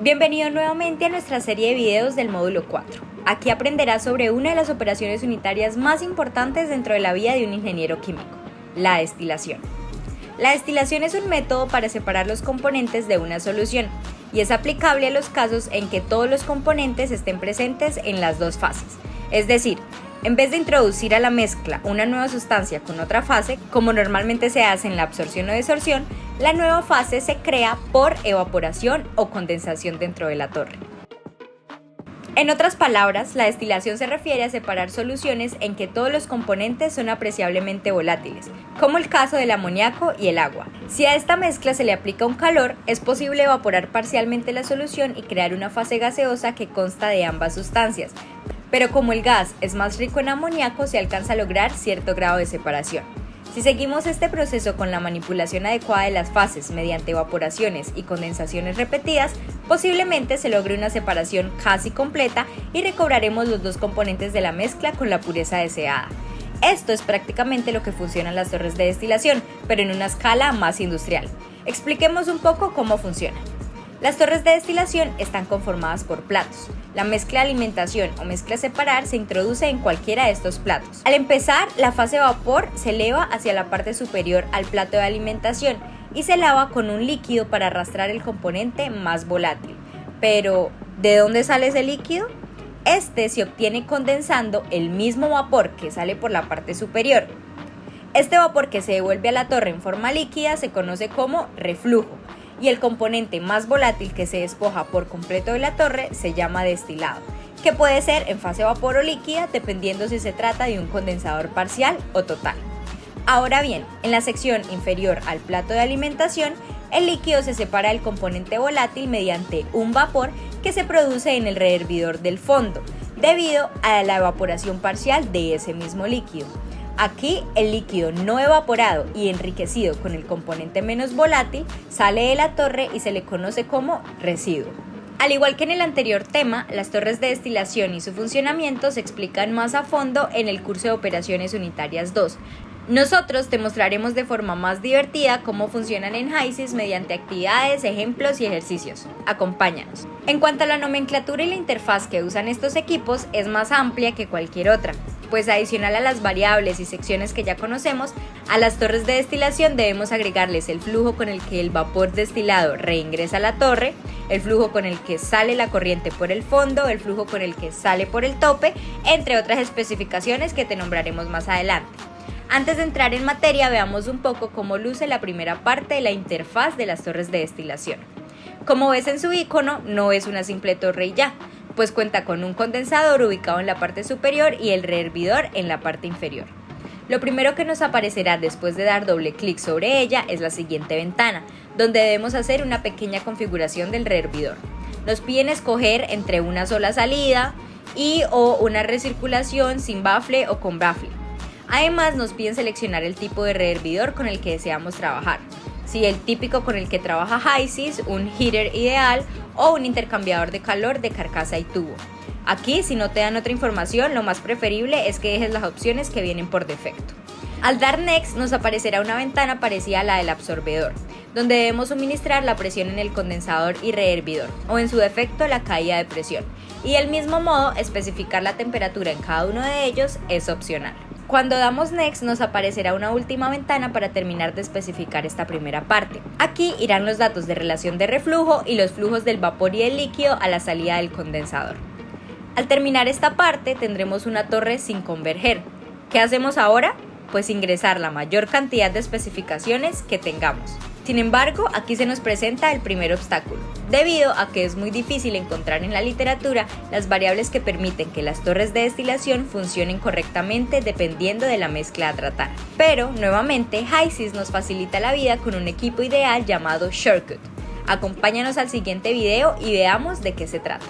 Bienvenido nuevamente a nuestra serie de videos del módulo 4. Aquí aprenderás sobre una de las operaciones unitarias más importantes dentro de la vida de un ingeniero químico, la destilación. La destilación es un método para separar los componentes de una solución y es aplicable a los casos en que todos los componentes estén presentes en las dos fases. Es decir, en vez de introducir a la mezcla una nueva sustancia con otra fase, como normalmente se hace en la absorción o desorción, la nueva fase se crea por evaporación o condensación dentro de la torre. En otras palabras, la destilación se refiere a separar soluciones en que todos los componentes son apreciablemente volátiles, como el caso del amoníaco y el agua. Si a esta mezcla se le aplica un calor, es posible evaporar parcialmente la solución y crear una fase gaseosa que consta de ambas sustancias. Pero como el gas es más rico en amoníaco, se alcanza a lograr cierto grado de separación. Si seguimos este proceso con la manipulación adecuada de las fases mediante evaporaciones y condensaciones repetidas, posiblemente se logre una separación casi completa y recobraremos los dos componentes de la mezcla con la pureza deseada. Esto es prácticamente lo que funcionan las torres de destilación, pero en una escala más industrial. Expliquemos un poco cómo funcionan. Las torres de destilación están conformadas por platos. La mezcla de alimentación o mezcla a separar se introduce en cualquiera de estos platos. Al empezar, la fase de vapor se eleva hacia la parte superior al plato de alimentación y se lava con un líquido para arrastrar el componente más volátil. Pero, ¿de dónde sale ese líquido? Este se obtiene condensando el mismo vapor que sale por la parte superior. Este vapor que se devuelve a la torre en forma líquida se conoce como reflujo. Y el componente más volátil que se despoja por completo de la torre se llama destilado, que puede ser en fase vapor o líquida dependiendo si se trata de un condensador parcial o total. Ahora bien, en la sección inferior al plato de alimentación, el líquido se separa del componente volátil mediante un vapor que se produce en el rehervidor del fondo, debido a la evaporación parcial de ese mismo líquido. Aquí, el líquido no evaporado y enriquecido con el componente menos volátil sale de la torre y se le conoce como residuo. Al igual que en el anterior tema, las torres de destilación y su funcionamiento se explican más a fondo en el curso de Operaciones Unitarias 2. Nosotros te mostraremos de forma más divertida cómo funcionan en HYSYS mediante actividades, ejemplos y ejercicios. Acompáñanos. En cuanto a la nomenclatura y la interfaz que usan estos equipos, es más amplia que cualquier otra, pues adicional a las variables y secciones que ya conocemos, a las torres de destilación debemos agregarles el flujo con el que el vapor destilado reingresa a la torre, el flujo con el que sale la corriente por el fondo, el flujo con el que sale por el tope, entre otras especificaciones que te nombraremos más adelante. Antes de entrar en materia, veamos un poco cómo luce la primera parte de la interfaz de las torres de destilación. Como ves en su icono, no es una simple torre y ya, pues cuenta con un condensador ubicado en la parte superior y el rehervidor en la parte inferior. Lo primero que nos aparecerá después de dar doble clic sobre ella es la siguiente ventana, donde debemos hacer una pequeña configuración del rehervidor. Nos piden escoger entre una sola salida o una recirculación sin bafle o con bafle. Además, nos piden seleccionar el tipo de rehervidor con el que deseamos trabajar. Si el típico con el que trabaja HYSYS, un heater ideal o un intercambiador de calor de carcasa y tubo. Aquí, si no te dan otra información, lo más preferible es que dejes las opciones que vienen por defecto. Al dar Next nos aparecerá una ventana parecida a la del absorbedor, donde debemos suministrar la presión en el condensador y rehervidor, o en su defecto la caída de presión, y del mismo modo especificar la temperatura en cada uno de ellos es opcional. Cuando damos Next nos aparecerá una última ventana para terminar de especificar esta primera parte. Aquí irán los datos de relación de reflujo y los flujos del vapor y del líquido a la salida del condensador. Al terminar esta parte tendremos una torre sin converger. ¿Qué hacemos ahora? Pues ingresar la mayor cantidad de especificaciones que tengamos. Sin embargo, aquí se nos presenta el primer obstáculo, debido a que es muy difícil encontrar en la literatura las variables que permiten que las torres de destilación funcionen correctamente dependiendo de la mezcla a tratar. Pero, nuevamente, HYSYS nos facilita la vida con un equipo ideal llamado Shortcut. Acompáñanos al siguiente video y veamos de qué se trata.